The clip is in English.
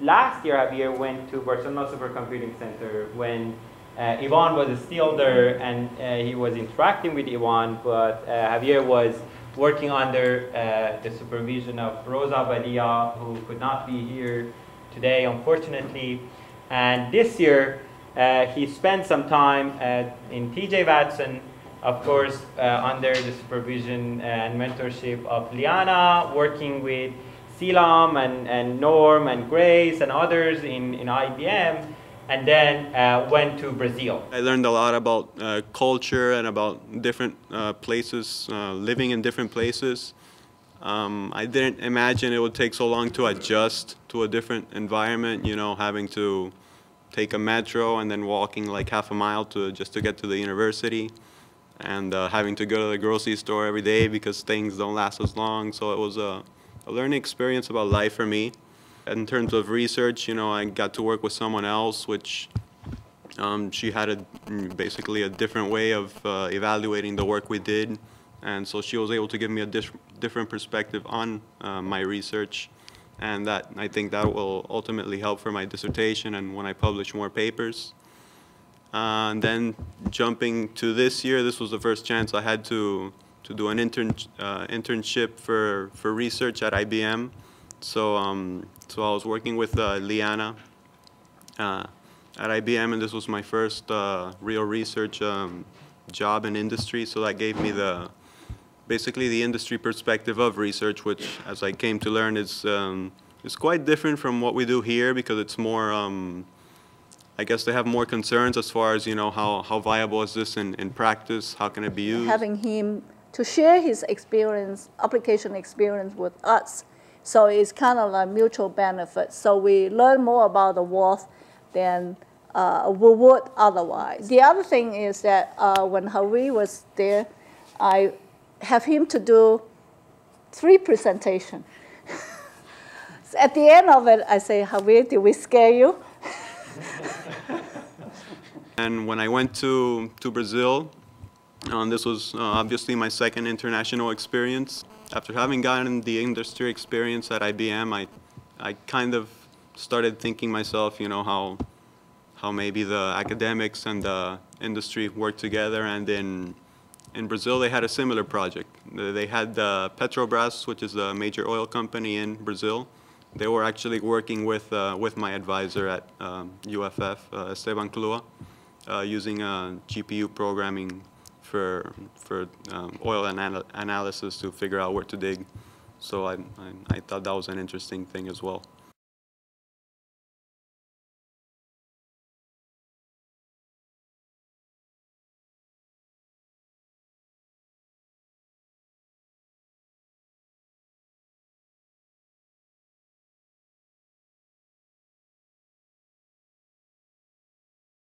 last year, Javier went to Barcelona Supercomputing Center when Ivan was still there, and he was interacting with Ivan, but Javier was working under the supervision of Rosa Badia, who could not be here today, unfortunately. And this year, he spent some time in TJ Watson, of course, under the supervision and mentorship of Liana, working with Silam and Norm and Grace and others in IBM, and then went to Brazil. I learned a lot about culture and about different places, living in different places. I didn't imagine it would take so long to adjust to a different environment, you know, having to take a metro and then walking like half a mile just to get to the university, and having to go to the grocery store every day because things don't last as long. So it was a learning experience about life for me. In terms of research, you know, I got to work with someone else, which she had basically a different way of evaluating the work we did, and so she was able to give me a different perspective on my research, and that I think that will ultimately help for my dissertation and when I publish more papers. And then jumping to this year, this was the first chance I had to do an internship for research at IBM. So I was working with Liana at IBM, and this was my first real research job in industry. So that gave me basically the industry perspective of research, which, as I came to learn, is quite different from what we do here, because it's more, I guess they have more concerns as far as, you know, how viable is this in practice, how can it be used. Having him to share his experience, application experience with us, so it's kind of like mutual benefit. So we learn more about the WAF than we would otherwise. The other thing is that when Javier was there, I have him to do 3 presentations. So at the end of it, I say, Javier, did we scare you? And when I went to Brazil, this was obviously my second international experience. After having gotten the industry experience at IBM, I kind of started thinking myself, you know, how maybe the academics and the industry work together. And in Brazil, they had a similar project. They had Petrobras, which is a major oil company in Brazil. They were actually working with my advisor at UFF, Esteban Clua, using GPU programming for oil analysis to figure out where to dig. So I thought that was an interesting thing as well.